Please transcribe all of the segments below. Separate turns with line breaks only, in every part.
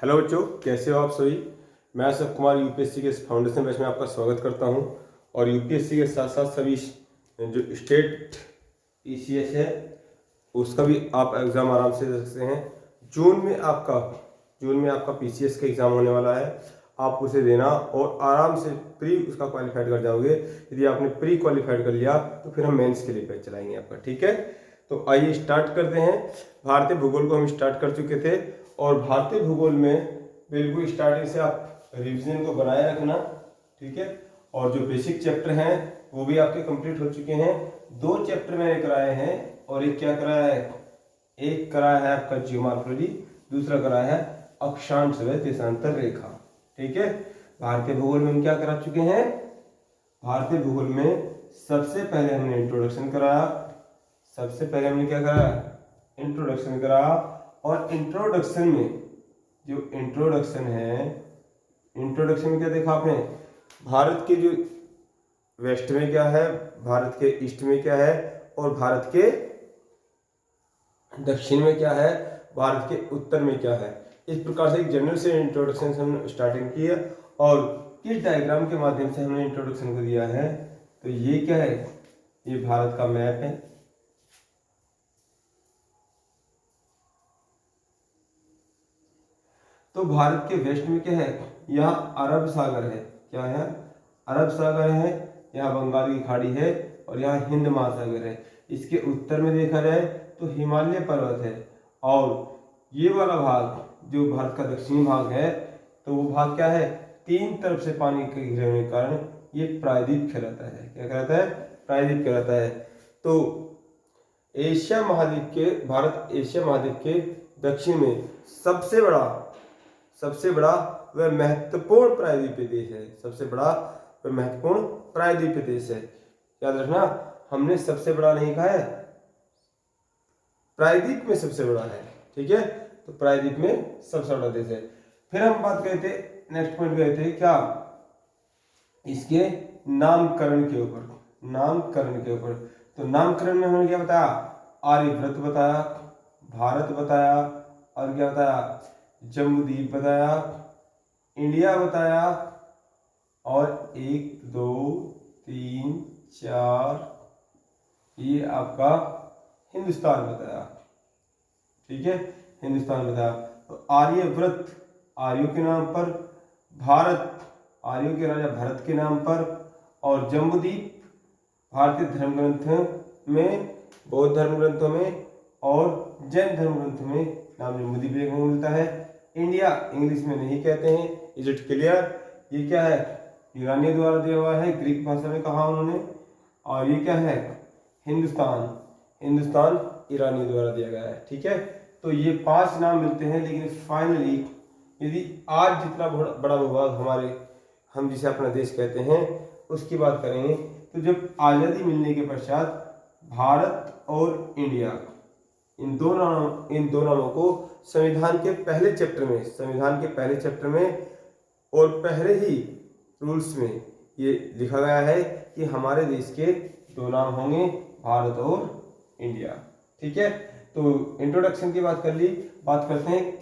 Hello बच्चों, कैसे हो आप सभी। मैं अशोक कुमार यूपीएससी के फाउंडेशन बैच में आपका स्वागत करता हूं। और यूपीएससी के साथ साथ सभी जो स्टेट ईसीएस है उसका भी आप एग्ज़ाम आराम से दे सकते हैं। जून में आपका पीसीएस का एग्ज़ाम होने वाला है। आप उसे देना और आराम से प्री उसका क्वालिफाइड कर जाओगे। यदि आपने प्री क्वालिफाइड कर लिया तो फिर हम मेंस के लिए बैच चलाएंगे आपका, ठीक है। तो आइए स्टार्ट करते हैं। भारतीय भूगोल को हम स्टार्ट कर चुके थे और भारतीय भूगोल में बिल्कुल स्टार्टिंग से आप रिवीजन को बनाए रखना, ठीक है। और जो बेसिक चैप्टर हैं वो भी आपके कंप्लीट हो चुके हैं। 2 चैप्टर मैंने कराए हैं और एक क्या कराया है, एक कराया है आपका जियोमॉर्फोलॉजी, दूसरा कराया है अक्षांश व देशांतर रेखा, ठीक है। भारतीय भूगोल में हम क्या करा चुके हैं, भारतीय भूगोल में सबसे पहले हमने इंट्रोडक्शन कराया। सबसे पहले हमने क्या कराया, इंट्रोडक्शन कराया। और इंट्रोडक्शन में जो इंट्रोडक्शन है, इंट्रोडक्शन में क्या देखा आपने, भारत के जो वेस्ट में क्या है, भारत के ईस्ट में क्या है और भारत के दक्षिण में क्या है, भारत के उत्तर में क्या है। इस प्रकार से एक जनरल से इंट्रोडक्शन से हमने स्टार्टिंग की है। और किस डायग्राम के माध्यम से हमने इंट्रोडक्शन को दिया है, तो ये क्या है, ये भारत का मैप है। तो भारत के वेस्ट में क्या है, यहाँ अरब सागर है, क्या है, अरब सागर है, यहाँ बंगाल की खाड़ी है और यहाँ हिंद महासागर है। इसके उत्तर में देखा जाए तो हिमालय पर्वत है। और ये वाला भाग जो भारत का दक्षिणी भाग है, तो वो भाग क्या है, 3 तरफ से पानी के घिरे होने के कारण ये प्रायद्वीप कहलाता है। क्या कहलाता है, प्रायद्वीप कहलाता है। तो एशिया महाद्वीप के, भारत एशिया महाद्वीप के दक्षिण में सबसे बड़ा व महत्वपूर्ण प्रायद्वीपीय देश है। सबसे बड़ा व महत्वपूर्ण प्रायद्वीपीय देश है। याद रखना, हमने सबसे बड़ा नहीं कहा है, प्रायद्वीप में सबसे बड़ा है, ठीक है। तो प्रायद्वीप में सबसे बड़ा देश है। फिर हम बात करते, नेक्स्ट पॉइंट गए थे क्या, इसके नामकरण के ऊपर। नामकरण के ऊपर तो नामकरण में हमने क्या बताया, आर्यभट्ट बताया, भारत बताया, और क्या बताया, जम्बूद्वीप बताया, इंडिया बताया, और 1 2 3 4 ये आपका हिंदुस्तान बताया, ठीक है, हिंदुस्तान बताया। तो आर्यव्रत आर्यों के नाम पर, भारत आर्यों के राजा भरत के नाम पर, और जम्बूद्वीप भारतीय धर्म ग्रंथ में, बौद्ध धर्म ग्रंथों में और जैन धर्म ग्रंथ में नाम जम्बूद्वीप देखने को मिलता है। इंडिया इंग्लिश में नहीं कहते हैं, इज इट क्लियर। ये क्या है, ईरानी द्वारा दिया हुआ है, ग्रीक भाषा में कहा उन्होंने। और ये क्या है, हिंदुस्तान ईरानी द्वारा दिया गया है, ठीक है। तो ये 5 नाम मिलते हैं। लेकिन फाइनली यदि आज जितना बड़ा भूभाग हमारे, हम जिसे अपना देश कहते हैं, उसकी बात करेंगे, तो जब आज़ादी मिलने के पश्चात भारत और इंडिया, इन दो नामों को संविधान के पहले चैप्टर में और पहले ही रूल्स में ये लिखा गया है कि हमारे देश के 2 नाम होंगे, भारत और इंडिया, ठीक है। तो इंट्रोडक्शन की बात कर ली, बात करते हैं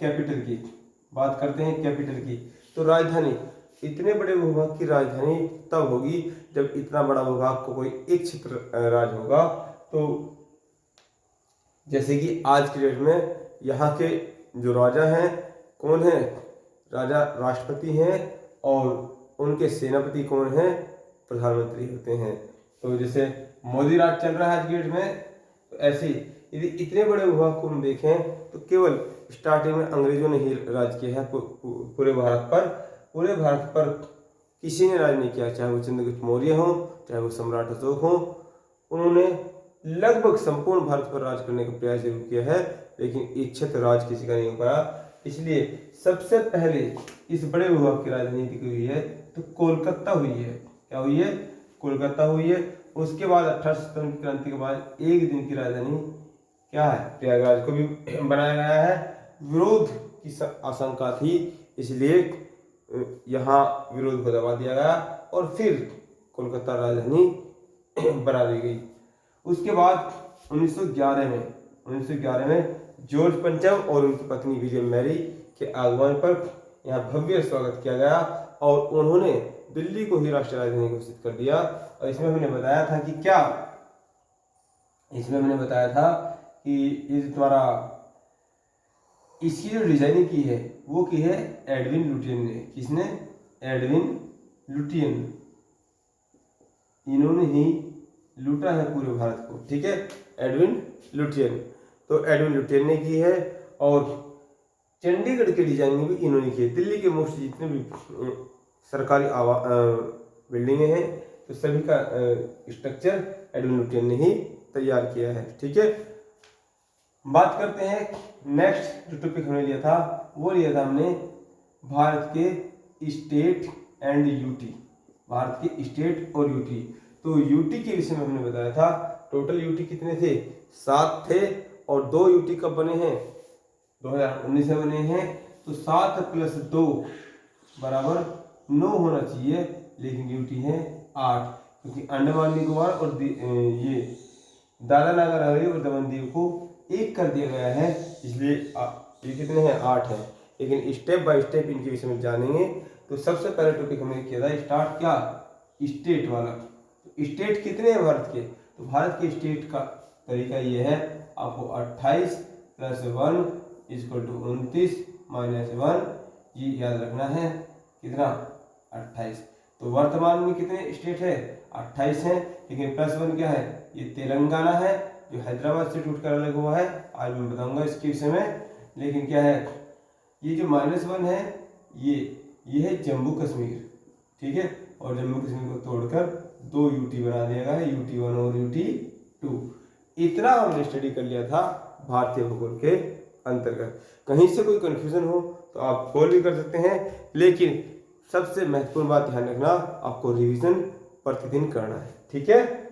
कैपिटल की। तो राजधानी, इतने बड़े भूभाग की राजधानी तब होगी जब इतना बड़ा भूभाग को कोई एक क्षेत्र राज होगा। तो जैसे कि आज के डेट में यहाँ के जो राजा हैं कौन है, राजा राष्ट्रपति हैं, और उनके सेनापति कौन हैं, प्रधानमंत्री होते हैं। तो जैसे मोदी राज चल रहा है आज की डेट में, तो ऐसे ही यदि इतने बड़े भूभाग को हम देखें तो केवल स्टार्टिंग में अंग्रेजों ने ही राज किया है पूरे भारत पर किसी ने राज नहीं किया, चाहे वो चंद्रगुप्त मौर्य हो, चाहे वो सम्राट अशोक हो। उन्होंने लगभग संपूर्ण भारत पर राज करने का प्रयास जरूर किया है, लेकिन इच्छित राज किसी का नहीं हो पाया। इसलिए सबसे पहले इस बड़े भूभाग की राजनीति हुई है तो कोलकाता हुई है। क्या हुई है, कोलकाता हुई है। उसके बाद 1857 की क्रांति के बाद एक दिन की राजधानी क्या है, प्रयागराज को भी बनाया गया है। विरोध की आशंका थी, इसलिए यहाँ विरोध को दबा दिया गया और फिर कोलकाता राजधानी बना दी गई। उसके बाद 1911 में जॉर्ज पंचम और उनकी पत्नी विलियम मैरी के आगमन पर यहाँ भव्य स्वागत किया गया और उन्होंने दिल्ली को ही राष्ट्रीय राजधानी घोषित कर दिया। और इसमें मैंने बताया था कि क्या, इसमें मैंने बताया था कि ये तुम्हारा इसकी जो डिजाइनिंग की है वो की है एडविन लुटियन ने। किसने? Edwin Lutyens. इन्होंने ही लूटा है पूरे भारत को, ठीक है, एडविन लुटियन। तो एडविन लुटियन ने की है और चंडीगढ़ की डिजाइनिंग भी इन्होंने की है। दिल्ली के मोस्ट जितने भी सरकारी बिल्डिंगें हैं तो सभी का स्ट्रक्चर एडविन लुटियन ने ही तैयार किया है, ठीक है। बात करते हैं नेक्स्ट जो टॉपिक हमने लिया था, वो लिया था हमने भारत के स्टेट एंड यूटी। भारत के स्टेट और यूटी। तो यूटी के विषय में हमने बताया था टोटल यूटी कितने थे? 7 थे और 2 यूटी कब बने हैं? 2019 में बने हैं। तो 7 + 2 बराबर 9 होना चाहिए, लेकिन यूटी है 8, क्योंकि अंडमान निकोबार और ये दादरा नगर हवेली और दमन दीव को एक कर दिया गया है, इसलिए ये कितने हैं? 8 हैं। लेकिन स्टेप बाय स्टेप इनके विषय में जानेंगे। तो सबसे पहले टॉपिक हमने किया था स्टार्ट क्या? स्टेट वाला। तो स्टेट कितने हैं भारत के? तो भारत के स्टेट का तरीका ये है, आपको 28 + 1 = 29 - 1 ये याद रखना है। कितना? 28। तो वर्तमान में कितने स्टेट है? 28 हैं, लेकिन +1 क्या है? ये तेलंगाना है जो हैदराबाद से टूट कर अलग हुआ है, आज मैं बताऊंगा इसके विषय में। लेकिन क्या है, ये जो -1 है ये है जम्मू कश्मीर, ठीक है। और जम्मू कश्मीर को तोड़कर 2 यूटी बना दिया गया है, यूटी 1 और यूटी 2। इतना हमने स्टडी कर लिया था भारतीय भूगोल के अंतर्गत। कहीं से कोई कंफ्यूजन हो तो आप कॉल भी कर सकते हैं, लेकिन सबसे महत्वपूर्ण बात ध्यान रखना, आपको रिवीजन प्रतिदिन करना है, ठीक है।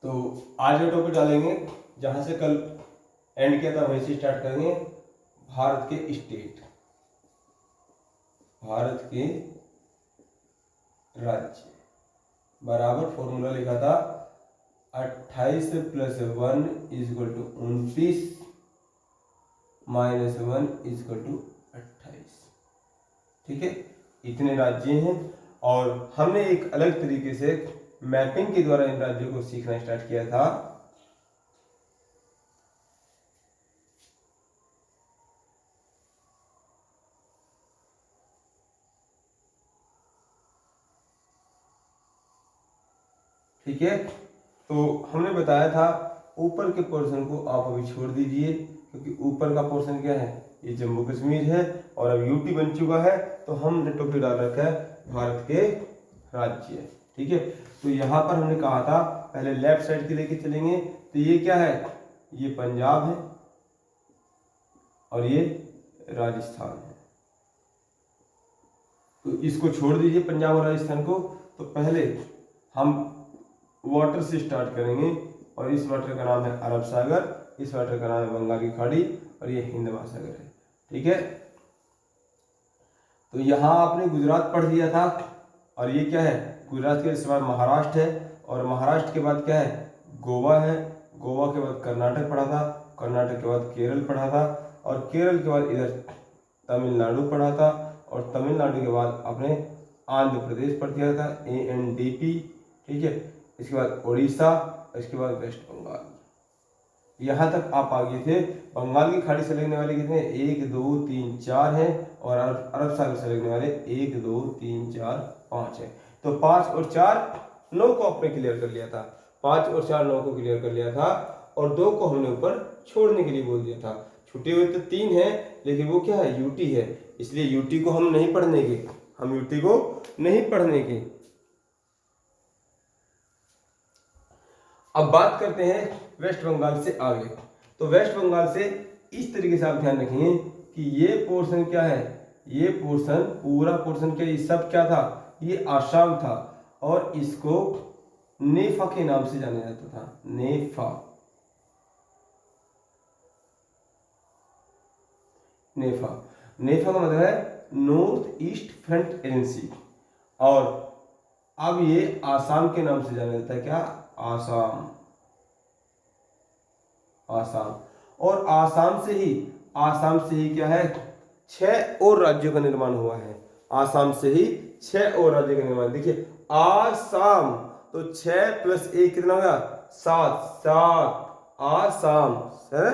तो आज जो टॉपिक डालेंगे, जहां से कल एंड किया था वहीं से स्टार्ट करेंगे। भारत के स्टेट, भारत के राज्य बराबर फॉर्मूला लिखा था 28 + 1 = 29 - 1 = 28, ठीक है। इतने राज्य हैं और हमने एक अलग तरीके से मैपिंग के द्वारा इन राज्यों को सीखना स्टार्ट किया था। ठीक है, तो हमने बताया था ऊपर के पोर्शन को आप अभी छोड़ दीजिए, क्योंकि ऊपर का पोर्शन क्या है? ये जम्मू कश्मीर है और अब यूटी बन चुका है। तो हमने टॉपिक डाल रखा है भारत के राज्य, ठीक है। तो यहाँ पर हमने कहा था पहले लेफ्ट साइड के लेके चलेंगे। तो ये क्या है? ये पंजाब है और ये राजस्थान है। तो इसको छोड़ दीजिए पंजाब और राजस्थान को। तो पहले हम वाटर से स्टार्ट करेंगे और इस वाटर का नाम है अरब सागर, इस वाटर का नाम है बंगाल की खाड़ी और ये हिंद महासागर है, ठीक है। तो यहाँ आपने गुजरात पढ़ लिया था और ये क्या है? गुजरात के बाद महाराष्ट्र है और महाराष्ट्र के बाद क्या है? गोवा है। गोवा के बाद कर्नाटक पढ़ा था, कर्नाटक के बाद केरल पढ़ा था और केरल के बाद इधर तमिलनाडु पढ़ा था और तमिलनाडु के बाद आपने आंध्र प्रदेश पढ़ दिया था, ANDP, ठीक है। इसके बाद उड़ीसा, इसके बाद वेस्ट बंगाल। यहाँ तक आप आ गए थे। बंगाल की खाड़ी से लगने वाले कितने? 1 2 3 4 हैं और अरब सागर से लगने वाले 1 2 3 4 5 है। तो 5 और 4 9 को आपने क्लियर कर लिया था, 5 और 4 9 को क्लियर कर लिया था और 2 को हमने ऊपर छोड़ने के लिए बोल दिया था। छुट्टे हुए तो 3 है, लेकिन वो क्या है? यूटी है, इसलिए यूटी को हम नहीं पढ़ने के, हम यूटी को नहीं पढ़ने के। अब बात करते हैं वेस्ट बंगाल से आगे। तो वेस्ट बंगाल से इस तरीके से आप ध्यान रखेंगे कि ये पोर्शन क्या है, ये पोर्शन पूरा पोर्शन क्या, ये सब क्या था, ये आसाम था और इसको नेफा के नाम से जाना जाता था। नेफा, नेफा, नेफा का मतलब है नॉर्थ ईस्ट फ्रंट एजेंसी। और अब ये आसाम के नाम से जाना जाता है, क्या, आसाम, आसाम। और आसाम से ही क्या है, 6 और राज्यों का निर्माण हुआ है। आसाम से ही 6 और राज्यों का निर्माण। देखिए आसाम, तो 6 + 1 कितना होगा, 7, 7 आसाम है।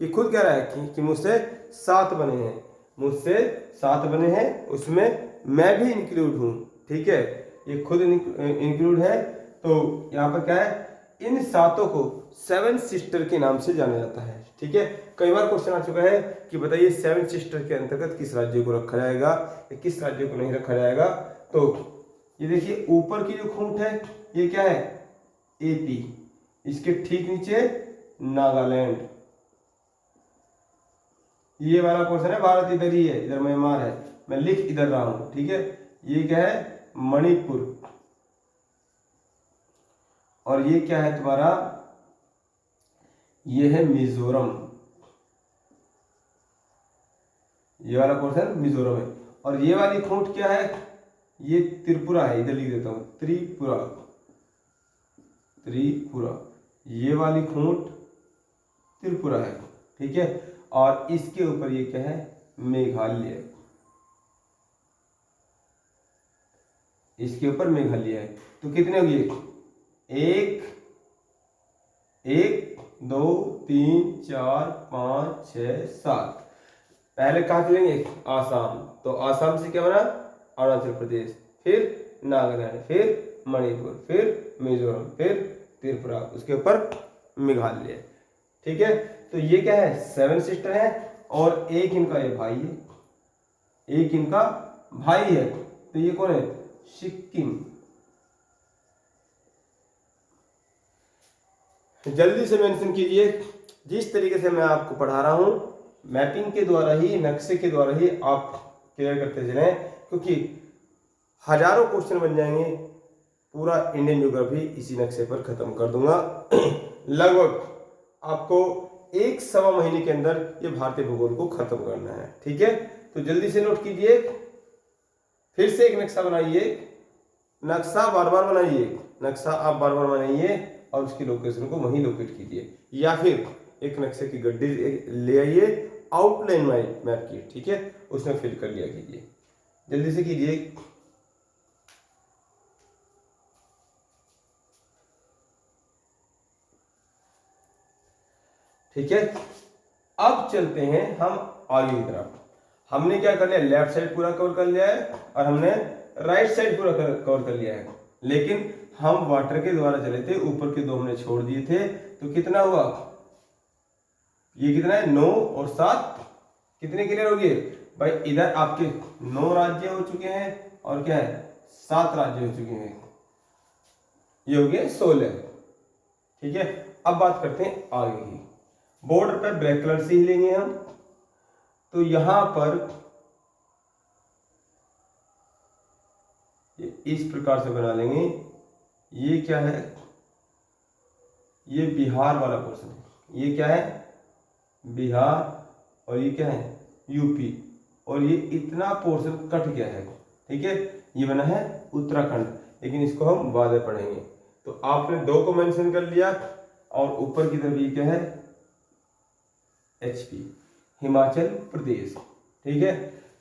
ये खुद कह रहा है कि मुझसे 7 बने हैं, मुझसे 7 बने हैं, उसमें मैं भी इंक्लूड हूं। ठीक है, ये खुद इंक्लूड है। तो यहाँ पर क्या है, इन 7 को 7 सिस्टर के नाम से जाना जाता है। ठीक है, कई बार क्वेश्चन आ चुका है कि बताइए 7 सिस्टर के अंतर्गत किस राज्य को रखा जाएगा या किस राज्य को नहीं रखा जाएगा। तो ये देखिए ऊपर की जो खूंट है ये क्या है, एपी, इसके ठीक नीचे नागालैंड, ये वाला पोर्शन है भारत इधर ही है, इधर म्यांमार है, मैं लिख इधर रहा हूं। ठीक है, ये क्या है, मणिपुर, और ये क्या है तुम्हारा, ये है मिजोरम, ये वाला पोर्शन मिजोरम है। और ये वाली खूंट क्या है, ये त्रिपुरा है, इधर लिख देता हूं, त्रिपुरा, त्रिपुरा, ये वाली खूंट त्रिपुरा है। ठीक है, और इसके ऊपर ये क्या है, मेघालय, इसके ऊपर मेघालय है। तो कितने हो गए, 1 1 2 3 4 5 6 7। पहले कहाँ चलेंगे, आसाम, तो आसाम से क्या बना, अरुणाचल प्रदेश, फिर नागालैंड, फिर मणिपुर, फिर मिजोरम, फिर त्रिपुरा, उसके ऊपर मेघालय। ठीक है, तो ये क्या है, 7 सिस्टर है और एक इनका ये भाई है, एक इनका भाई है। तो ये कौन है, सिक्किम। जल्दी से मेंशन कीजिए, जिस तरीके से मैं आपको पढ़ा रहा हूं मैपिंग के द्वारा ही, नक्शे के द्वारा ही आप क्लियर करते चलें, क्योंकि हजारों क्वेश्चन बन जाएंगे। पूरा इंडियन ज्योग्राफी इसी नक्शे पर खत्म कर दूंगा। लगभग आपको 1 सवा महीने के अंदर ये भारतीय भूगोल को खत्म करना है। ठीक है, तो जल्दी से नोट कीजिए, फिर से एक नक्शा बनाइए, नक्शा बार बार बनाइए, नक्शा आप बार बार बनाइए और उसकी लोकेशन को वहीं लोकेट कीजिए, या फिर एक नक्शे की गड्डी ले आइए, आउटलाइन मैप की, ठीक है, उसमें फिल कर लिया कीजिए, जल्दी से कीजिए। ठीक है, अब चलते हैं हम आगे की तरफ। हमने क्या कर लिया, लेफ्ट साइड पूरा कवर कर लिया है और हमने राइट साइड पूरा कवर कर लिया है, लेकिन हम वाटर के द्वारा चले थे, ऊपर के 2 हमने छोड़ दिए थे। तो कितना हुआ, ये कितना है, 9 और 7, कितने क्लियर हो गए भाई। इधर आपके 9 राज्य हो चुके हैं और क्या है, 7 राज्य हो चुके हैं, ये हो गए 16। ठीक है, अब बात करते हैं आगे की। बॉर्डर पे ब्लैक कलर से ही लेंगे हम, तो यहां पर इस प्रकार से बना लेंगे। ये क्या है, ये बिहार वाला पोर्शन है, ये क्या है, बिहार, और ये क्या है, यूपी, और ये इतना पोर्शन कट गया है। ठीक है, ये बना है उत्तराखंड, लेकिन इसको हम बाद में पढ़ेंगे। तो आपने 2 को मेंशन कर लिया, और ऊपर की तरफ ये क्या है, एचपी, हिमाचल प्रदेश। ठीक है,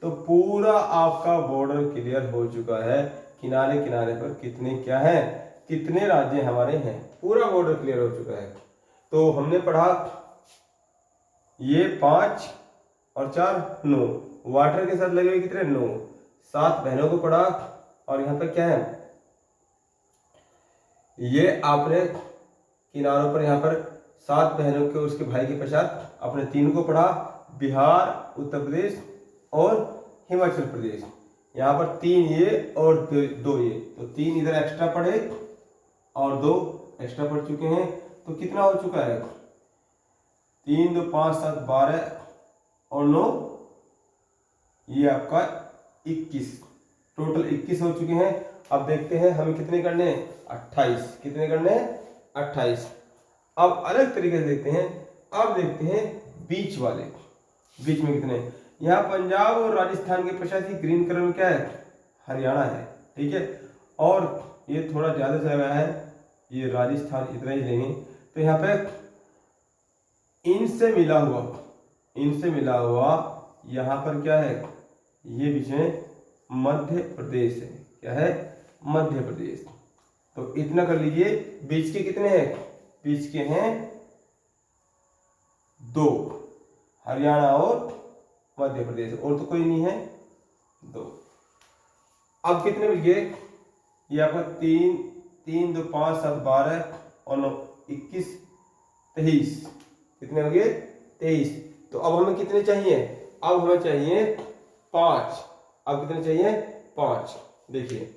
तो पूरा आपका बॉर्डर क्लियर हो चुका है। किनारे किनारे पर कितने क्या है, कितने राज्य हमारे हैं, पूरा बॉर्डर क्लियर हो चुका है। तो हमने पढ़ा ये 5 और 4 9, वाटर के साथ लगे हुए कितने 9, 7 बहनों को पढ़ा। और यहाँ पे क्या है, ये आपने किनारों पर यहाँ पर 7 बहनों के उसके भाई के पश्चात अपने 3 को पढ़ा, बिहार, उत्तर प्रदेश और हिमाचल प्रदेश। यहाँ पर 3 ये और 2 ये, तो 3 इधर एक्स्ट्रा पढ़े और 2 एक्स्ट्रा पढ़ चुके हैं। तो कितना हो चुका है, 3 2 5 7 12 और 9, ये आपका 21, टोटल 21 हो चुके हैं। अब देखते हैं हमें कितने करने हैं, 28, कितने करने हैं, 28। अब अलग तरीके से देखते हैं, अब देखते हैं बीच वाले, बीच में कितने, यहाँ पंजाब और राजस्थान के पश्चात ग्रीन कलर में क्या है, हरियाणा है, ठीक है। और ये थोड़ा ज्यादा चला गया है, ये राजस्थान इतना ही लेंगे। तो यहाँ पे इनसे मिला हुआ, इनसे मिला हुआ यहाँ पर क्या है, ये बीच में मध्य प्रदेश है, क्या है, मध्य प्रदेश। तो इतना कर लीजिए। बीच के कितने हैं, बीच के हैं 2, हरियाणा और मध्य प्रदेश, और तो कोई नहीं है, 2। अब कितने बच गए, ये आपका 3 3 2 5 7 12 और 9 21 23, कितने हो गए, 23। तो अब हमें कितने चाहिए, अब हमें चाहिए 5। अब कितने चाहिए, 5। देखिए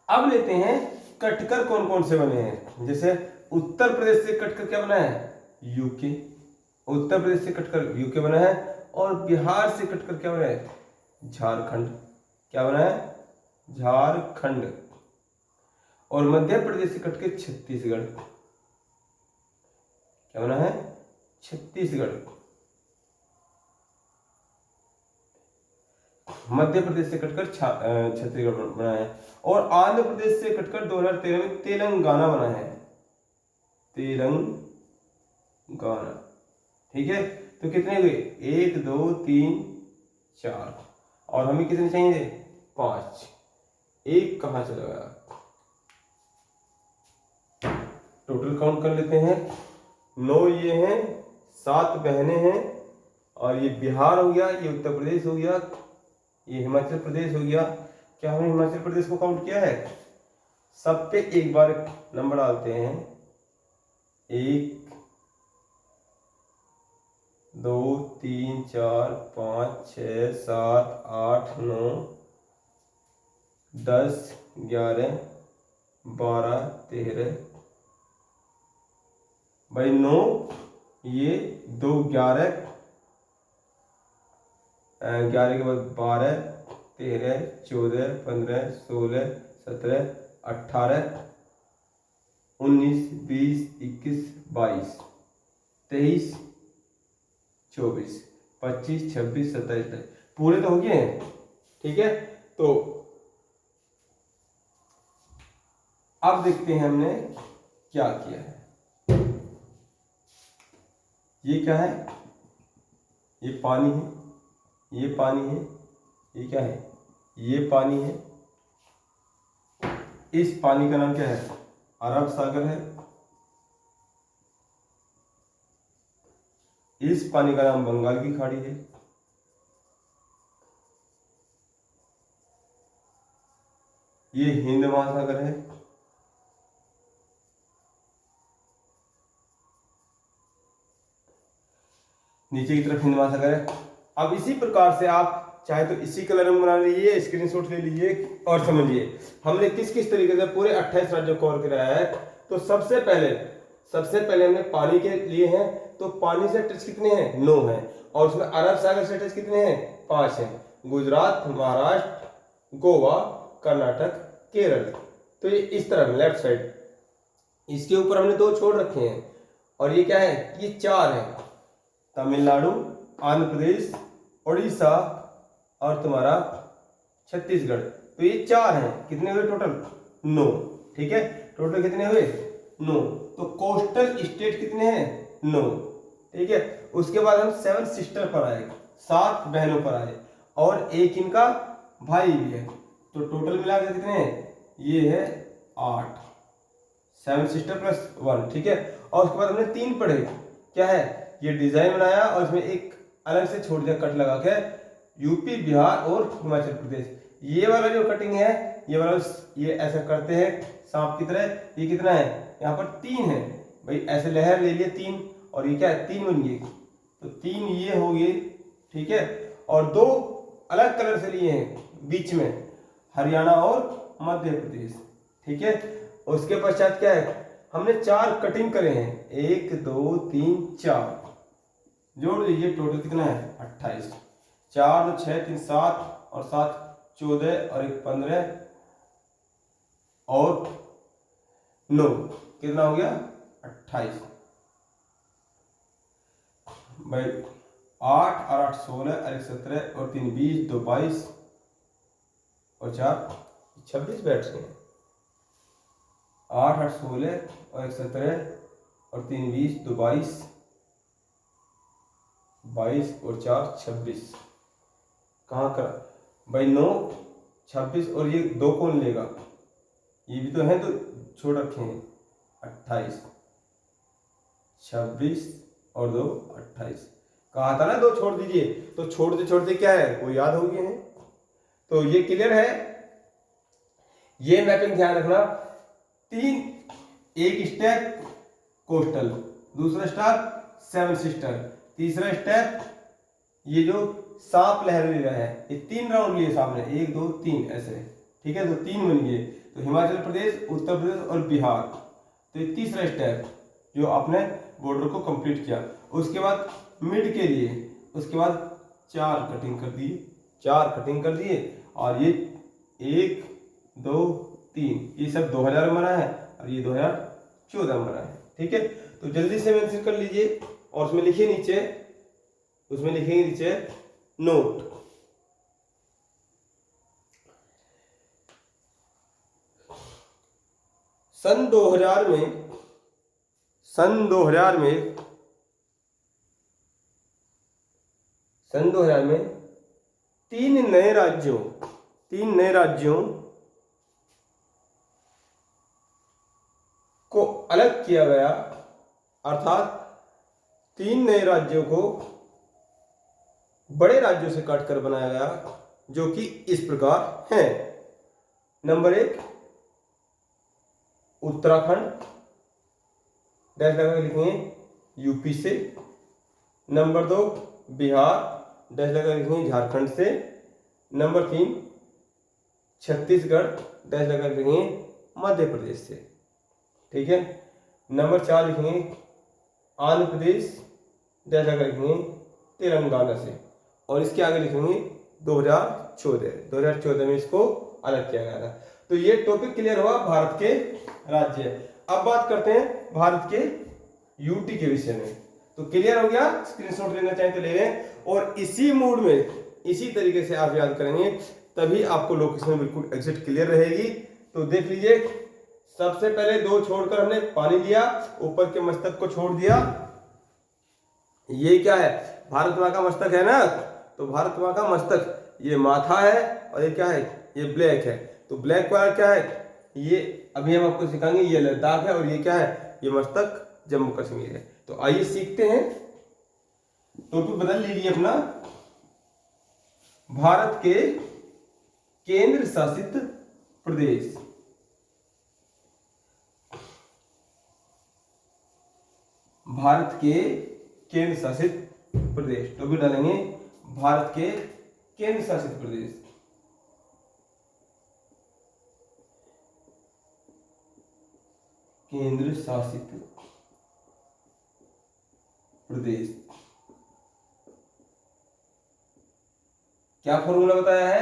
अब लेते हैं कटकर कौन कौन से बने हैं। जैसे उत्तर प्रदेश से कटकर क्या बना है, यूके, उत्तर प्रदेश से कटकर यूके बना है। और बिहार से कटकर क्या बना है, झारखंड, क्या बना है, झारखंड। और मध्य प्रदेश से कटकर छत्तीसगढ़, क्या बना है, छत्तीसगढ़। मध्य प्रदेश से कटकर छत्तीसगढ़ बना है। और आंध्र प्रदेश से कटकर 2013 में तेलंगाना बना है, तेलंगाना, ठीक है। तो कितने हुए, 1 2 3 4, और हमें कितने चाहिए, 5। एक कहाँ चला गया, टोटल काउंट कर लेते हैं। 9 ये हैं, 7 बहनें हैं, और ये बिहार हो गया, ये उत्तर प्रदेश हो गया, ये हिमाचल प्रदेश हो गया। क्या हमने हिमाचल प्रदेश को काउंट किया है, सब पे एक बार नंबर डालते हैं, 1 2 3 4 5 6 7 8 9 10 11 12 13 भाई 9, ये 2 11, 11 के बाद 12 13 14 15 16 17 18 19 20 21 22 23 24 25 26 27, पूरे तो हो गए हैं, ठीक है। तो अब देखते हैं हमने क्या किया है। ये क्या है, ये पानी है, ये पानी है, ये क्या है, ये पानी है। इस पानी का नाम क्या है, अरब सागर है। इस पानी का नाम बंगाल की खाड़ी है। ये हिंद महासागर है। नीचे की तरफ हिंद महासागर है। अब इसी प्रकार से आप चाहे तो इसी कलर में बना लीजिए, स्क्रीनशॉट ले लीजिए और समझिए हमने किस किस तरीके से पूरे 28 राज्यों को कवर कराया है। तो सबसे पहले हमने पानी के लिए हैं, तो पानी से टच कितने हैं, 9 हैं, और उसमें अरब सागर से टच कितने हैं, 5 हैं। गुजरात, महाराष्ट्र, गोवा, कर्नाटक, केरल। तो ये इस तरह लेफ्ट साइड, इसके ऊपर हमने 2 छोड़ रखे हैं, और ये क्या है, ये 4 है, तमिलनाडु, आंध्र प्रदेश, उड़ीसा और तुम्हारा छत्तीसगढ़। तो ये 4 हैं, कितने हुए टोटल, 9, ठीक है। टोटल कितने हुए, 9। तो कोस्टल स्टेट कितने हैं, 9, ठीक है। उसके बाद हम 7 सिस्टर पर आए, 7 बहनों पर आए, और एक इनका भाई भी है। तो टोटल मिलाकर कितने हैं, ये है 8, 7 सिस्टर प्लस 1, ठीक है। और उसके बाद हमने 3 पढ़े, क्या है, ये डिजाइन बनाया और इसमें एक अलग से छोड़ दिया कट लगा के, यूपी, बिहार और हिमाचल प्रदेश। ये वाला जो कटिंग है, ये वाला ये ऐसा करते हैं सांप की तरह। ये कितना है, यहाँ पर 3 है भाई, ऐसे लहर ले लिए 3, और ये क्या है, 3 बन गए। तो 3 ये हो गए, ठीक है। और 2 अलग कलर से लिए हैं बीच में, हरियाणा और मध्य प्रदेश, ठीक है। उसके पश्चात क्या है, हमने 4 कटिंग करे हैं, 1 2 3 4, जोड़ लीजिए टोटल कितना है 28। 4 2 6 3 7 और 7 14 और 1 15 और 9, कितना हो गया 28 भाई। 8 और 8 16 और 1 17 और 3 20 2 22 और 4 26 बैठ रहे हैं। 8 8 16 और 1 17 और 3 20 2 22 22 और 4 26, कहाँ कर भाई 9 26 और ये 2 कौन लेगा, ये भी तो है, तो छोड़ रखे हैं 28 26 और 2 28, कहा था ना 2 छोड़ दीजिए, तो छोड़ते छोड़ते क्या है वो याद हो गए हैं। तो ये क्लियर है, ये मैपिंग ध्यान रखना। 3, एक स्टेप कोस्टल, दूसरा स्टेप 7 सिस्टर, तीसरा स्टेप ये जो सांप लहर ले रहा है, ये 3 राउंड लिए सामने, 1 2 3 ऐसे, ठीक है, तो 3 बन गए। तो हिमाचल प्रदेश, उत्तर प्रदेश और बिहार, तो ये तीसरा स्टेप जो आपने बॉर्डर को कंप्लीट किया। उसके बाद मिड के लिए, उसके बाद 4 कटिंग कर दिए, 4 कटिंग कर दिए, और ये 1 2 3 ये सब 2000 में बना है और ये 2014 में बना है, ठीक है। तो जल्दी से मेंशन कर लीजिए और उसमें लिखिए नीचे, उसमें लिखेंगे नीचे नोट। सन 2000 में 3 नए राज्यों को अलग किया गया, अर्थात 3 नए राज्यों को बड़े राज्यों से काटकर बनाया गया, जो कि इस प्रकार हैं। नंबर 1 उत्तराखंड, डैश लगा के लिखेंगे यूपी से। नंबर 2 बिहार, डैश लगा के लिखेंगे झारखंड से। नंबर 3 छत्तीसगढ़, डैश लगा के लिखेंगे मध्य प्रदेश से, ठीक है। नंबर 4 लिखेंगे आंध्र प्रदेश, डैश लगा के लिखेंगे तेलंगाना से, और इसके आगे लिखेंगे 2014 में इसको अलग किया गया था। तो ये टॉपिक क्लियर हुआ भारत के राज्य। अब बात करते हैं भारत के यूटी के विषय में। तो क्लियर हो गया, स्क्रीनशॉट लेना चाहें तो ले लें, और इसी मूड में इसी तरीके से आप याद करेंगे, तभी आपको लोकेशन बिल्कुल एग्जैक्ट क्लियर रहेगी। तो देख लीजिए, सबसे पहले 2 छोड़कर हमने पानी लिया, ऊपर के मस्तक को छोड़ दिया। ये क्या है, भारत माँ का मस्तक है ना, तो भारत माँ का मस्तक ये माथा है, और ये क्या है, ये ब्लैक है। तो ब्लैक वाला क्या है, ये अभी हम आपको सिखाएंगे, ये लद्दाख है, और ये क्या है, ये मस्तक जम्मू कश्मीर है। तो आइए सीखते हैं। टॉपिक बदल लीजिए अपना, भारत के केंद्र शासित प्रदेश। भारत के केंद्र शासित प्रदेश, टॉपिक डालेंगे भारत के केंद्र शासित प्रदेश। केंद्र शासित प्रदेश, क्या फॉर्मूला बताया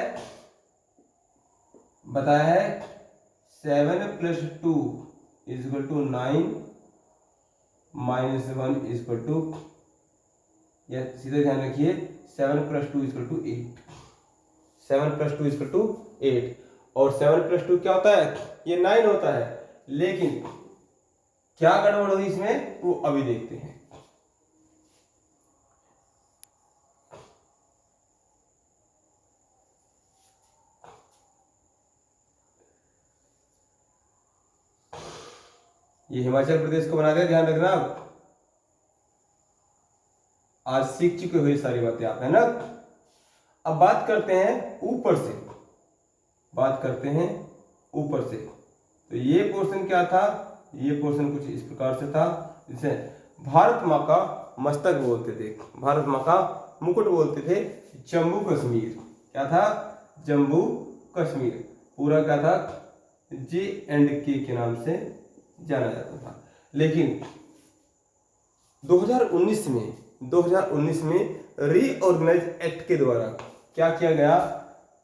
है 7 + 2 = 9 - 1 = या सीधे ध्यान रखिए 7 + 2 = 8, 7 + 2 = 8, और 7 + 2 क्या होता है, ये 9 होता है। लेकिन क्या गड़बड़ हुई इसमें, वो अभी देखते हैं। ये हिमाचल प्रदेश को बना दिया, ध्यान रखना। आज सीख चुके हुए सारी बातें आप, है ना। अब बात करते हैं ऊपर से, तो ये पोर्शन क्या था, ये पोर्शन कुछ इस प्रकार से था, जिसे भारत माँ का मस्तक बोलते थे, भारत माँ का मुकुट बोलते थे, जम्मू कश्मीर। क्या था, जम्मू कश्मीर। पूरा क्या था, J&K के नाम से जाना जाता था। लेकिन 2019 में रीऑर्गेनाइज एक्ट के द्वारा क्या किया गया,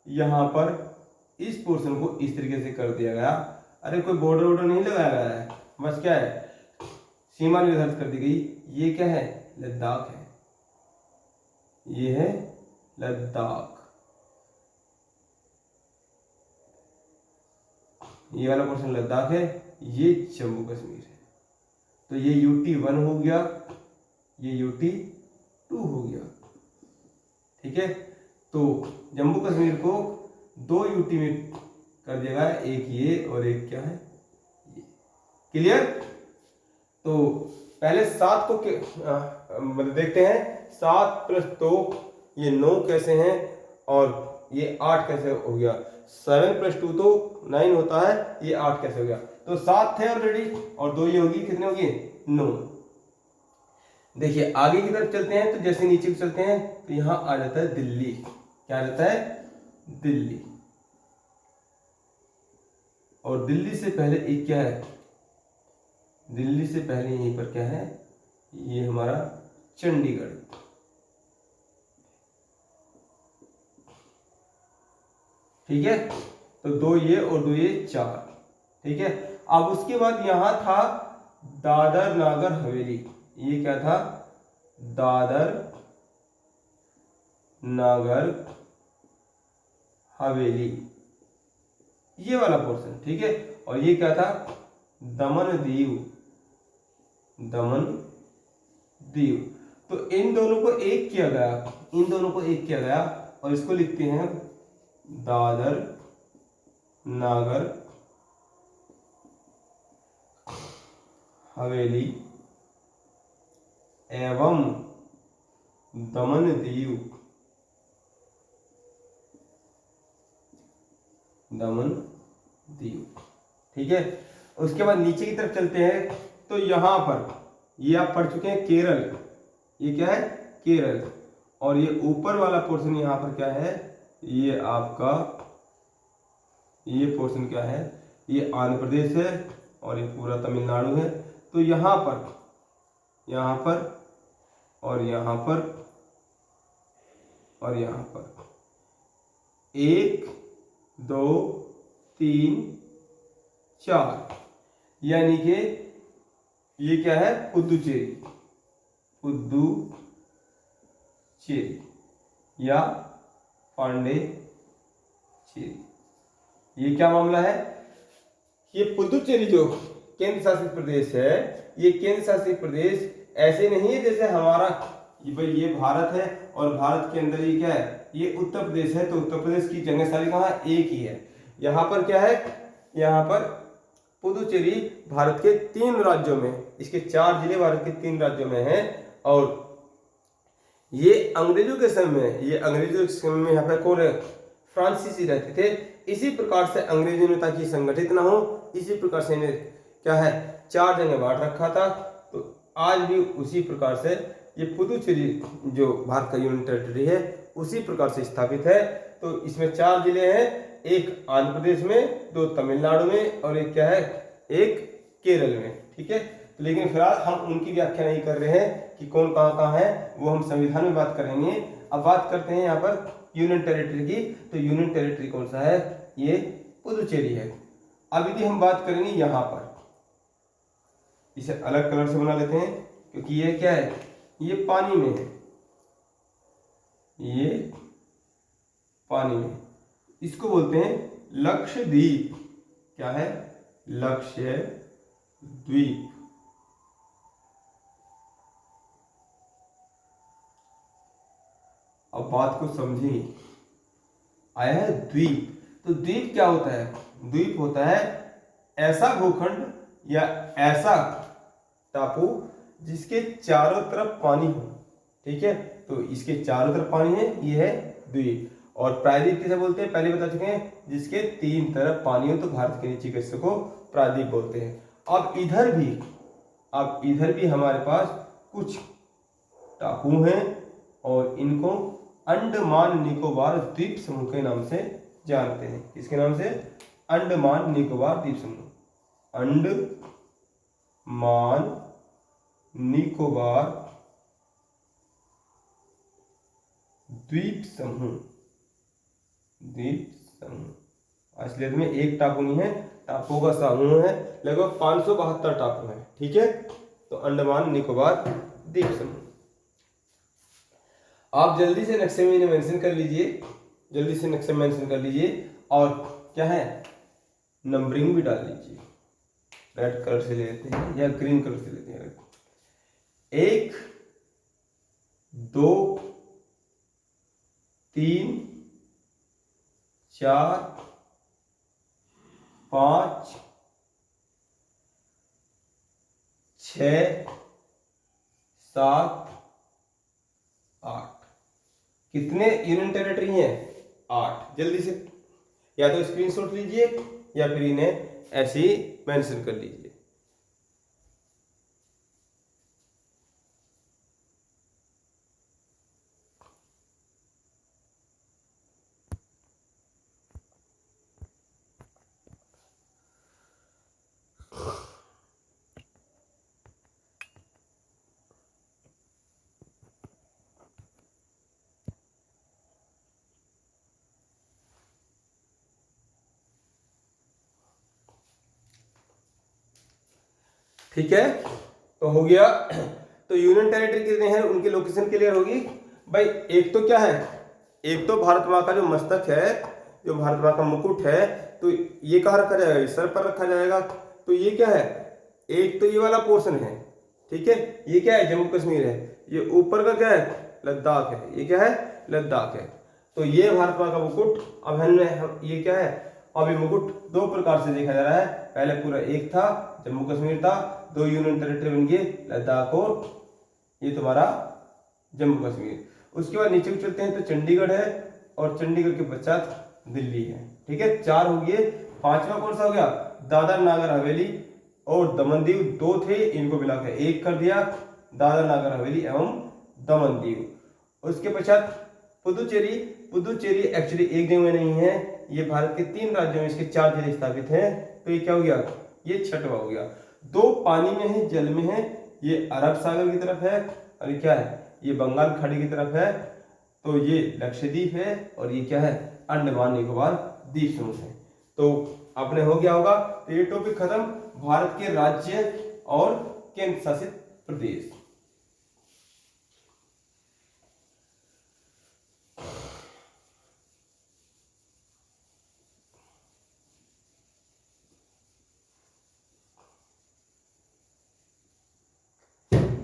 यहाँ पर इस पोर्शन को इस तरीके से कर दिया गया। अरे कोई बॉर्डर वॉर्डर नहीं लगाया गया है, बस क्या है, सीमा निर्धारित कर दी गई। ये क्या है, लद्दाख है, ये है लद्दाख, ये वाला पोर्शन लद्दाख है, ये जम्मू कश्मीर है। तो ये UT1 हो गया, ये UT2 हो गया, ठीक है। तो जम्मू कश्मीर को 2 UT में कर दिया गया, एक ये और एक क्या है ये। क्लियर। तो पहले 7 को मतलब देखते हैं, 7 + 2 ये 9 कैसे हैं, और ये 8 कैसे हो गया। 7 + 2 तो 9 होता है, ये 8 कैसे हो गया। तो 7 थे ऑलरेडी, और 2 ये होगी, कितने होगी, 9। देखिए आगे की तरफ चलते हैं, तो जैसे नीचे को चलते हैं तो यहां आ जाता है दिल्ली। क्या आ जाता है, दिल्ली। और दिल्ली से पहले एक क्या है, दिल्ली से पहले यहीं पर क्या है, ये हमारा चंडीगढ़। ठीक है। तो 2 ये और 2 ये 4, ठीक है। अब उसके बाद यहां था दादर नागर हवेली। ये क्या था, दादर नागर हवेली, ये वाला पोर्शन, ठीक है। और ये क्या था, दमन दीव, दमन दीव। तो इन दोनों को एक किया गया, इन दोनों को एक किया गया, और इसको लिखते हैं दादर नागर हवेली एवं दमन दीव, दमन दीव, ठीक है। उसके बाद नीचे की तरफ चलते हैं, तो यहां पर ये आप पढ़ चुके हैं केरल, ये क्या है, केरल। और ये ऊपर वाला पोर्शन यहां पर क्या है, ये आपका ये पोर्शन क्या है, ये आंध्र प्रदेश है, और ये पूरा तमिलनाडु है। तो यहां पर और यहां पर और यहां पर 1 2 3 4, यानी कि ये क्या है, पुदुचेरी, पुदुचेरी या पांडेचेरी। ये क्या मामला है, ये पुदुचेरी जो केंद्र शासित प्रदेश है, ये केंद्र शासित प्रदेश ऐसे नहीं है जैसे हमारा, भाई ये भारत है और भारत के अंदर ये क्या है, ये उत्तर प्रदेश है। तो उत्तर प्रदेश की जन्मस्थली कहाँ, एक ही है। यहाँ पर क्या है, यहाँ पर पुदुचेरी भारत के 3 राज्यों में, इसके 4 जिले भारत के 3 राज्यों में हैं। और ये अंग्रेजों के समय में, ये अंग्रेजों के समय में यहाँ पर कौन है, फ्रांसीसी रहते थे। इसी प्रकार से अंग्रेजों ने, ताकि संगठित ना हो, इसी प्रकार से इन्हें क्या है, 4 जगह बांट रखा था। तो आज भी उसी प्रकार से ये पुदुचेरी जो भारत का यूनियन टेरिटरी है, उसी प्रकार से स्थापित है। तो इसमें 4 जिले हैं, एक आंध्र प्रदेश में, 2 तमिलनाडु में, और एक क्या है, एक केरल में, ठीक है। तो लेकिन फिलहाल हम उनकी व्याख्या नहीं कर रहे हैं कि कौन कहाँ कहाँ है, वो हम संविधान में बात करेंगे। अब बात करते हैं यहाँ पर यूनियन टेरिटरी की। तो यूनियन टेरिटरी कौन सा है, ये पुदुचेरी है। अब यदि हम बात करेंगे यहाँ पर, इसे अलग कलर से बना लेते हैं, क्योंकि ये क्या है, ये पानी में है, ये पानी में, इसको बोलते हैं लक्षद्वीप। क्या है, लक्षद्वीप। अब बात को समझिए, आया है द्वीप। तो द्वीप क्या होता है, द्वीप होता है ऐसा भूखंड या ऐसा टापू जिसके चारों तरफ पानी हो, ठीक है। तो इसके चारों तरफ पानी है, ये है द्वीप। और प्रायद्वीप किसे बोलते हैं, पहले बता चुके हैं, जिसके 3 तरफ पानी हो, तो भारत के नीचे के हिस्से को प्रायद्वीप बोलते हैं। अब इधर भी हमारे पास कुछ टापू हैं, और इनको अंडमान निकोबार द्वीप समूह के नाम से जानते हैं। किसके नाम से, अंडमान निकोबार द्वीप समूह, अंडमान निकोबार द्वीप समूह, द्वीप समूह असलियत में एक टापू नहीं है, टापुओं का समूह है, लगभग 572 टापू है। ठीक है, तो अंडमान निकोबार द्वीप समूह। आप जल्दी से नक्शे में इन्हें मेंशन कर लीजिए, जल्दी से नक्शे मेंशन कर लीजिए, और क्या है नंबरिंग भी डाल लीजिए। रेड कलर से ले लेते हैं या ग्रीन कलर से लेते हैं। 1 2 3 4 5 6 7 8। कितने यूनियन टेरिटरी हैं? 8। जल्दी से या तो स्क्रीनशॉट लीजिए या फिर इन्हें ऐसे ही मेंशन कर लीजिए। ठीक है, तो हो गया। तो यूनियन टेरिटरी कितने हैं, उनकी लोकेशन क्लियर होगी भाई। एक तो क्या है, एक तो भारत माँ का जो मस्तक है, जो भारत माँ का मुकुट है, तो ये कहाँ रखा जाएगा? इस सर पर रखा जाएगा। तो ये क्या है, एक तो ये वाला पोर्शन है, ठीक है, ये क्या है जम्मू कश्मीर है, ये ऊपर का क्या है लद्दाख है, ये क्या है लद्दाख है। तो ये भारत माँ का मुकुट। अब हम ये क्या है, अब ये मुकुट दो प्रकार से देखा जा रहा है। पहले पूरा एक था, जम्मू कश्मीर था, 2 यूनियन टेरिटरी बन गए, लद्दाख और ये तुम्हारा जम्मू कश्मीर। उसके बाद नीचे चलते हैं तो चंडीगढ़ है, और चंडीगढ़ के पश्चात दिल्ली है। ठीक है, 4 हो गए। 5वां कौन सा हो गया? दादर नागर हवेली और दमन दीव। 2 थे, इनको मिलाकर 1 कर दिया, दादर नागर हवेली एवं दमन दीव। उसके पश्चात पुदुचेरी। पुदुचेरी एक्चुअली एक जगह में नहीं है, ये भारत के 3 राज्यों में इसके 4 जिले स्थापित हैं। तो ये क्या हो गया, ये 6वां हो गया। 2 पानी में है, जल में है, ये अरब सागर की तरफ है, और ये क्या है, ये बंगाल खाड़ी की तरफ है। तो ये लक्षद्वीप है, और ये क्या है अंडमान निकोबार द्वीप समूह है। तो आपने हो गया होगा। तो ये टॉपिक खत्म, भारत के राज्य और केंद्र शासित प्रदेश।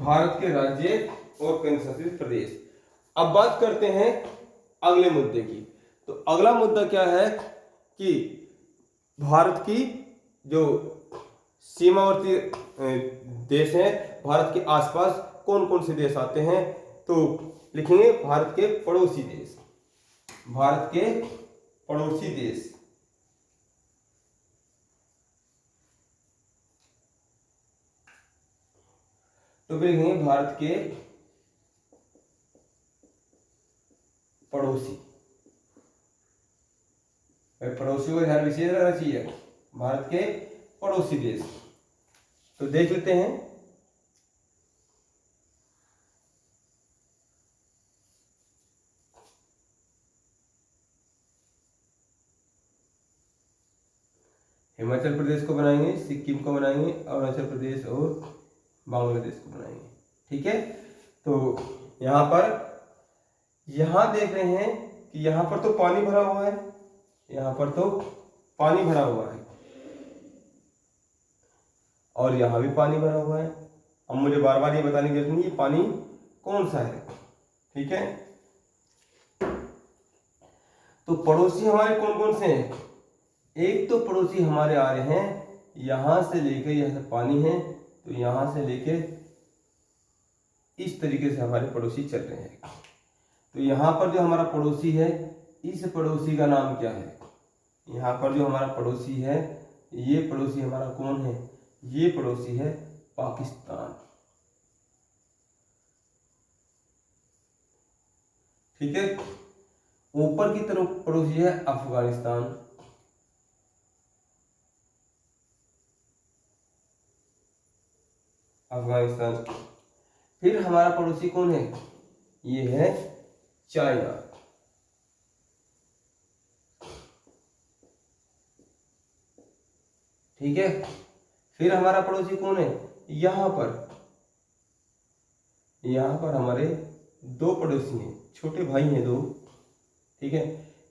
भारत के राज्य और केंद्र शासित प्रदेश। अब बात करते हैं अगले मुद्दे की। तो अगला मुद्दा क्या है कि भारत की जो सीमावर्ती देश हैं, भारत के आसपास कौन कौन से देश आते हैं। तो लिखेंगे भारत के पड़ोसी देश, भारत के पड़ोसी देश। तो फिर लिखेंगे भारत के पड़ोसी। पड़ोसी को ध्यान विशेष रखना चाहिए, भारत के पड़ोसी देश। तो देख लेते हैं। हिमाचल प्रदेश को बनाएंगे, सिक्किम को बनाएंगे, अरुणाचल प्रदेश और बांग्लादेश को बनाएंगे। ठीक है, तो यहां पर यहां देख रहे हैं कि यहां पर तो पानी भरा हुआ है, यहां पर तो पानी भरा हुआ है, और यहां भी पानी भरा हुआ है। अब मुझे बार बार ये बताने की जरूरत नहीं, ये पानी कौन सा है। ठीक है, तो पड़ोसी हमारे कौन कौन से हैं? एक तो पड़ोसी हमारे आ रहे हैं, यहां से लेकर यहां से पानी है, तो यहां से लेकर इस तरीके से हमारे पड़ोसी चल रहे हैं। तो यहां पर जो हमारा पड़ोसी है, इस पड़ोसी का नाम क्या है? यहां पर जो हमारा पड़ोसी है, ये पड़ोसी हमारा कौन है? ये पड़ोसी है पाकिस्तान। ठीक है, ऊपर की तरफ पड़ोसी है अफगानिस्तान, अफगानिस्तान। फिर हमारा पड़ोसी कौन है, ये है चाइना। ठीक है, फिर हमारा पड़ोसी कौन है, यहां पर हमारे दो पड़ोसी हैं, छोटे भाई हैं दो। ठीक है,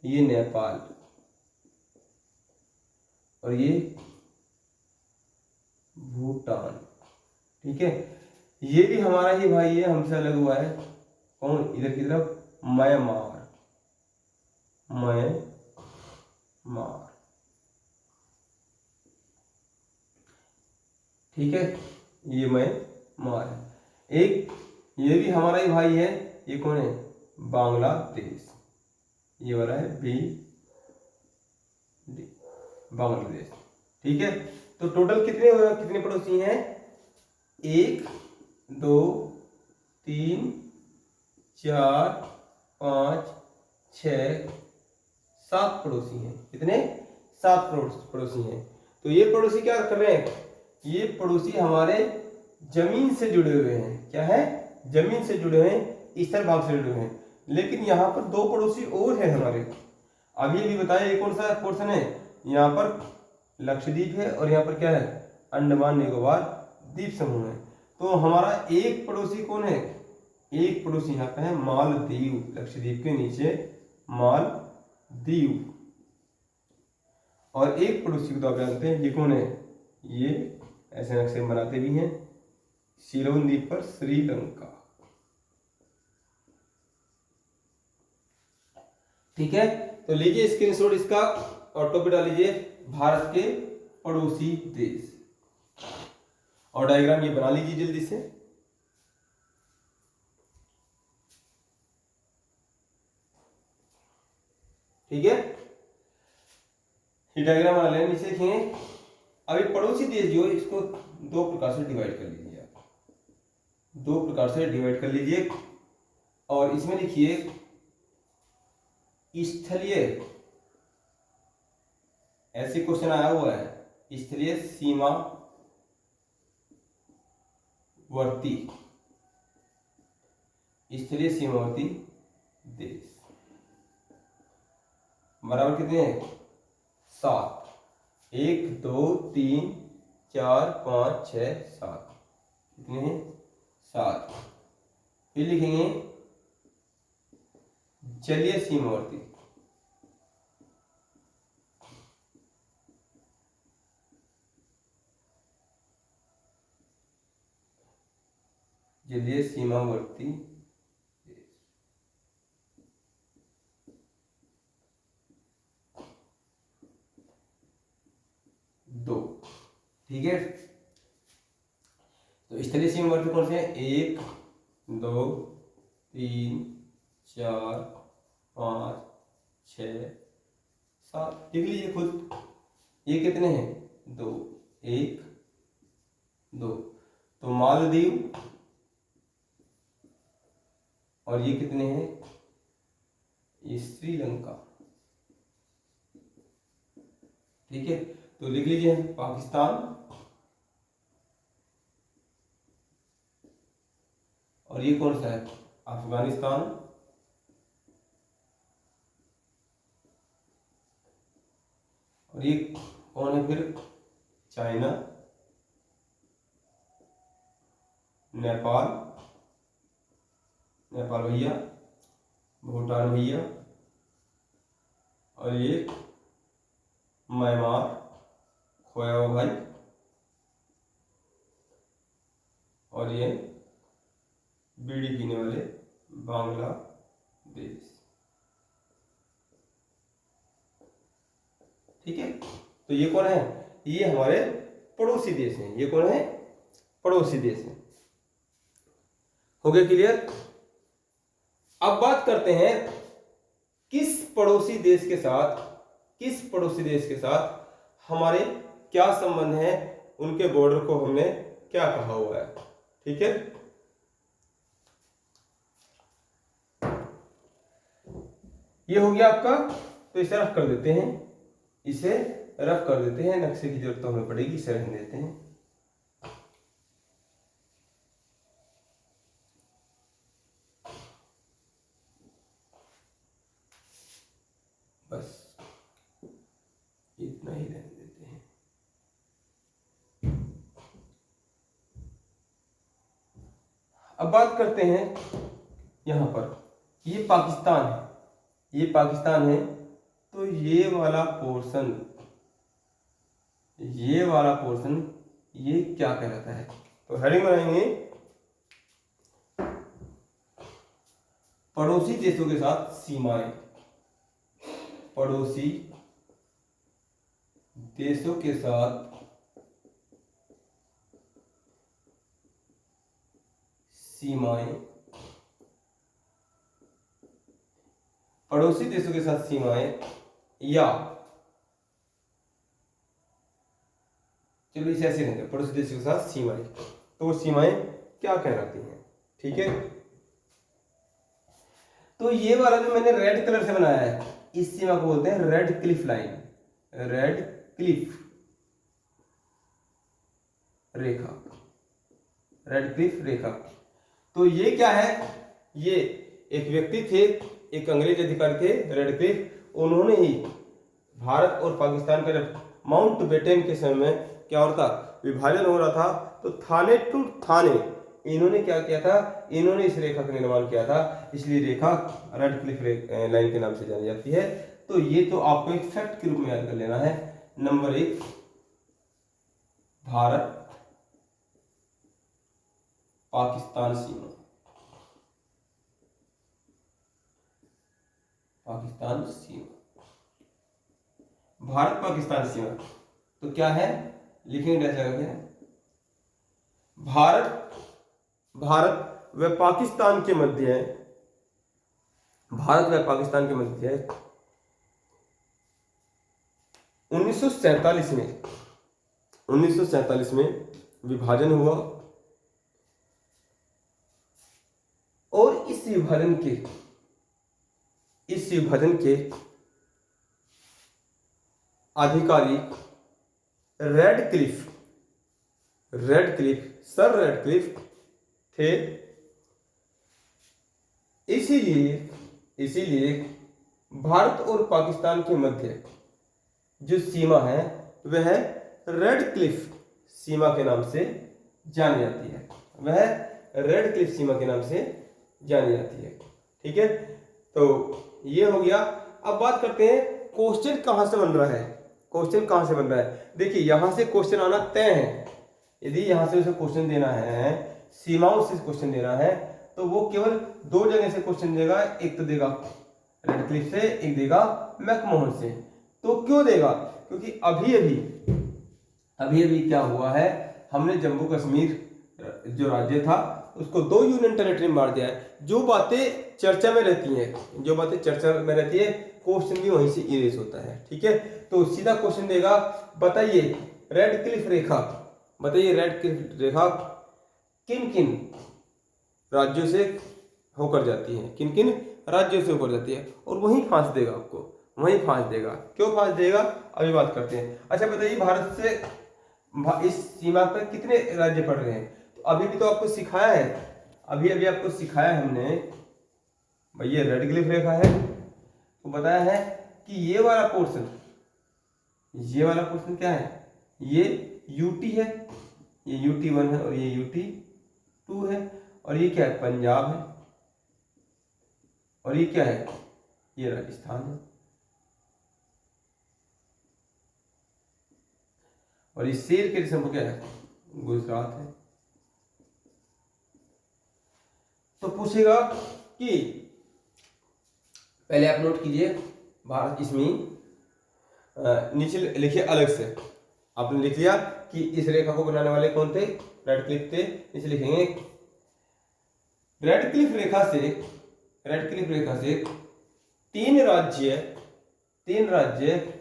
ये नेपाल और ये भूटान। ठीक है, ये भी हमारा ही भाई है, हमसे अलग हुआ है। कौन, इधर की तरफ म्यांमार। ठीक है, ये म्यांमार है। एक ये भी हमारा ही भाई है, ये कौन है, बांग्लादेश। ये वाला है बांग्लादेश। ठीक है, तो टोटल कितने पड़ोसी हैं, 1 2 3 4 5 6 7 पड़ोसी हैं। कितने, 7 पड़ोसी हैं। तो ये पड़ोसी क्या कर रहे हैं, ये पड़ोसी हमारे जमीन से जुड़े हुए हैं। क्या है, जमीन से जुड़े हुए हैं, ईस्टर्न भाग से जुड़े हुए हैं। लेकिन यहाँ पर 2 पड़ोसी और है हमारे। अभी भी बताया ये कौन सा पोर्शन है, यहाँ पर लक्षद्वीप है और यहाँ पर क्या है, अंडमान निकोबार द्वीप समूह है। तो हमारा एक पड़ोसी कौन है, एक पड़ोसी यहाँ पे है मालदीव, लक्षद्वीप के नीचे मालदीव। और एक पड़ोसी को तो आप जानते हैं, ये कौन है, ये ऐसे नक्शे बनाते भी हैं, सिलोन द्वीप पर श्रीलंका। ठीक है, तो लीजिए स्क्रीनशॉट इसका और टॉपिक डाल लीजिए, भारत के पड़ोसी देश। और डायग्राम ये बना लीजिए जल्दी से। ठीक है, ये डायग्राम बना लेना, नीचे लिखेंगे। अभी पड़ोसी देश जो है, इसको 2 प्रकार से डिवाइड कर लीजिए आप, 2 प्रकार से डिवाइड कर लीजिए। और इसमें लिखिए स्थलीय, ऐसे क्वेश्चन आया हुआ है, स्थलीय सीमावर्ती, स्थलीय सीमावर्ती देश बराबर कितने हैं, 7। 1 2 3 4 5 6 7, कितने हैं, 7। फिर लिखेंगे जलीय सीमावर्ती, जलीय सीमावर्ती देश 2। ठीक है, तो स्थलीय सीमावर्ती कौन से हैं, 1 2 3 4 5 6 7, लिख लीजिए खुद। ये कितने हैं, 2 1 2। तो मालदीव, और ये कितने हैं, ये श्रीलंका। ठीक है, तो लिख लीजिए पाकिस्तान, और ये कौन सा है, अफगानिस्तान, और ये कौन है फिर, चाइना, नेपाल भैया, भूटान भैया, और ये म्यांमार, खोया हुआ भाई, और ये बीड़ी पीने वाले बांग्लादेश। ठीक है, तो ये कौन है, ये हमारे पड़ोसी देश हैं। ये कौन है, पड़ोसी देश हैं। हो गया क्लियर। अब बात करते हैं किस पड़ोसी देश के साथ हमारे क्या संबंध है, उनके बॉर्डर को हमने क्या कहा हुआ है। ठीक है, ये हो गया आपका। तो इसे रफ कर देते हैं, नक्शे की जरूरत तो हमें पड़ेगी, इसे रहने देते हैं। अब बात करते हैं यहाँ पर, ये पाकिस्तान है, ये पाकिस्तान है, तो ये वाला पोर्शन, ये वाला पोर्शन ये क्या कहलाता है? तो हेडिंग बनाएंगे पड़ोसी देशों के साथ सीमाएं, पड़ोसी देशों के साथ सीमाएं, पड़ोसी देशों के साथ सीमाएं, या चलो इसे ऐसे रहेंगे, पड़ोसी देशों के साथ सीमाएं, तो वो सीमाएं क्या कहलाती हैं? ठीक है, तो ये वाला जो मैंने रेड कलर से बनाया है, इस सीमा को बोलते हैं Radcliffe line, Radcliffe रेखा, रेड क्लिफ रेखा। तो ये क्या है? ये एक व्यक्ति थे, एक अंग्रेज अधिकारी थे रेड क्लिफ, उन्होंने ही भारत और पाकिस्तान का जब माउंट बेटन के समय में क्या हो रहा था, विभाजन हो रहा था, तो थाने टू थाने इन्होंने क्या किया था, इन्होंने इस रेखा का निर्माण किया था, इसलिए रेखा रेड क्लिफ लाइन के नाम से जानी जाती है। तो ये तो आपको एक फैक्ट के रूप में याद कर लेना है। नंबर 1, भारत पाकिस्तान सीमा, पाकिस्तान सीमा, भारत पाकिस्तान सीमा, तो क्या है लिखेंगे ऐसा करके, भारत व पाकिस्तान के मध्य है, भारत व पाकिस्तान के मध्य है 1947 में विभाजन हुआ, और इस विभाजन के अधिकारी सर रेड क्लिफ थे। इसीलिए भारत और पाकिस्तान के मध्य जो सीमा है वह रेड क्लिफ सीमा के नाम से जानी जाती है, वह रेड क्लिफ सीमा के नाम से जानी जाती है। ठीक है, तो ये हो गया। अब बात करते हैं क्वेश्चन कहां से बन रहा है, क्वेश्चन कहां से बन रहा है। देखिए यहां से क्वेश्चन आना तय है, यदि यहां से उसे क्वेश्चन देना है, सीमाओं से क्वेश्चन देना है, तो वो केवल 2 जगह से क्वेश्चन देगा, एक तो देगा रेड क्लिफ से, एक देगा मैकमोहन से। तो क्यों देगा? क्योंकि अभी अभी क्या हुआ है, हमने जम्मू कश्मीर जो राज्य था उसको 2 यूनियन टेरिटरी में बांट दिया है। जो बातें चर्चा में रहती हैं, क्वेश्चन भी वहीं से इरेज होता है। ठीक है, तो सीधा क्वेश्चन देगा, बताइए रेड क्लिफ रेखा किन किन राज्यों से होकर जाती है, किन किन राज्यों से होकर जाती है, और वहीं फांस देगा आपको, वहीं फांस देगा। क्यों फांस देगा अभी बात करते हैं। अच्छा बताइए, भारत से इस सीमा पर कितने राज्य पड़ रहे हैं? तो अभी भी तो आपको सिखाया है, अभी आपको सिखाया है हमने, भाई ये रेड क्लिफ रेखा है, तो बताया है कि ये वाला पोर्शन क्या है, ये यूटी है, ये यूटी 1 है और ये यूटी 2 है, और ये क्या है, पंजाब है, और ये क्या है, ये राजस्थान है, और इस शेर के जिस्म क्या है, गुजरात है। तो पूछेगा कि पहले आप नोट कीजिए, भारत इसमें नीचे लिखिए अलग से, आपने लिख लिया कि इस रेखा को बनाने वाले कौन थे, रेड क्लिफ थे। नीचे लिखेंगे रेड क्लिफ रेखा से 3 राज्य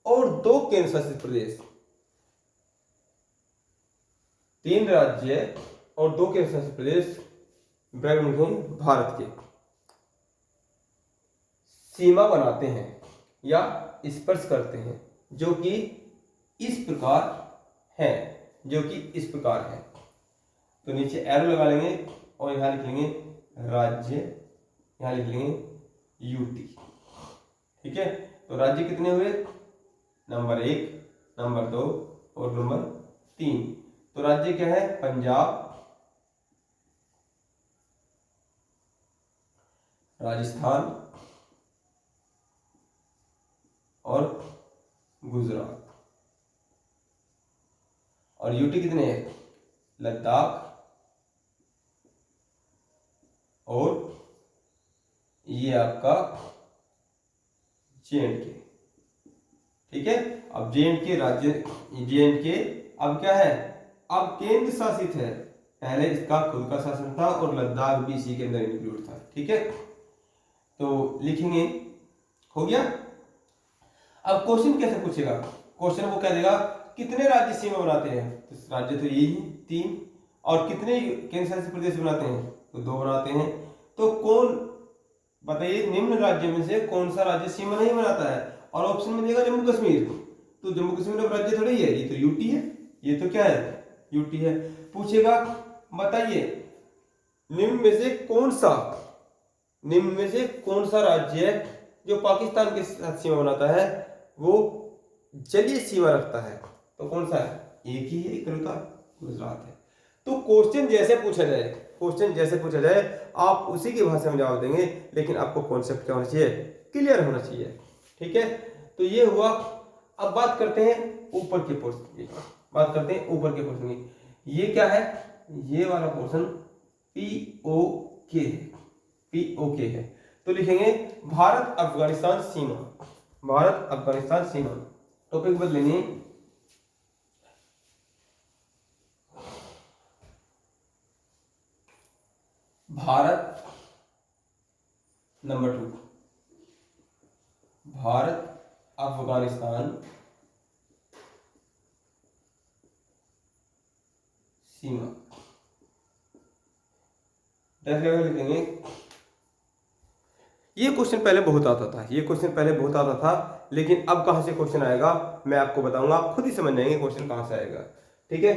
और 2 केंद्र शासित प्रदेश, 3 राज्य और 2 केंद्र शासित प्रदेश भारत के सीमा बनाते हैं या स्पर्श करते हैं, जो कि इस प्रकार है, तो नीचे एरो लगा लेंगे और यहां लिख लेंगे राज्य, यहां लिख लेंगे यूटी। ठीक है, तो राज्य कितने हुए, नंबर 1, नंबर 2 और नंबर 3। तो राज्य क्या है, पंजाब, राजस्थान और गुजरात। और यूटी कितने हैं? लद्दाख और ये आपका जे-एंड-के। ठीक है, अब जे-एंड-के राज्य, जे-एंड-के अब क्या है? अब केंद्र शासित है। पहले इसका खुद का शासन था और लद्दाख भी इसी के अंदर इंक्लूड था। ठीक है, तो लिखेंगे, हो गया। अब क्वेश्चन कैसे पूछेगा? क्वेश्चन वो कह देगा कितने राज्य सीमा बनाते हैं? तो राज्य तो यही है 3। और कितने केंद्र शासित प्रदेश बनाते हैं? तो 2 बनाते हैं। तो कौन, बताइए, निम्न राज्यों में से कौन सा राज्य सीमा नहीं बनाता है? और ऑप्शन में देगा जम्मू कश्मीर। तो जम्मू कश्मीर अब राज्य थोड़ी है, ये तो यूटी है। ये तो क्या है? यूटी है। पूछेगा बताइए निम्न में से कौन सा राज्य है जो पाकिस्तान के साथ सीमा बनाता है, वो जलीय सीमा रखता है? तो कौन सा है? एक ही है, इकलौता गुजरात है। तो क्वेश्चन जैसे पूछा जाए आप उसी की भाषा में जवाब देंगे, लेकिन आपको कॉन्सेप्ट क्या होना चाहिए? क्लियर होना चाहिए। ठीक है, तो ये हुआ। अब बात करते हैं ऊपर के पोर्शन की। ये क्या है? ये वाला पोर्शन पीओके है। तो लिखेंगे भारत अफगानिस्तान सीमा। टॉपिक बदलेंगे, भारत नंबर 2, भारत अफगानिस्तान सीमा। लिखेंगे। ये क्वेश्चन पहले बहुत आता था, लेकिन अब कहां से क्वेश्चन आएगा मैं आपको बताऊंगा, आप खुद ही समझ जाएंगे क्वेश्चन कहां से आएगा। ठीक है,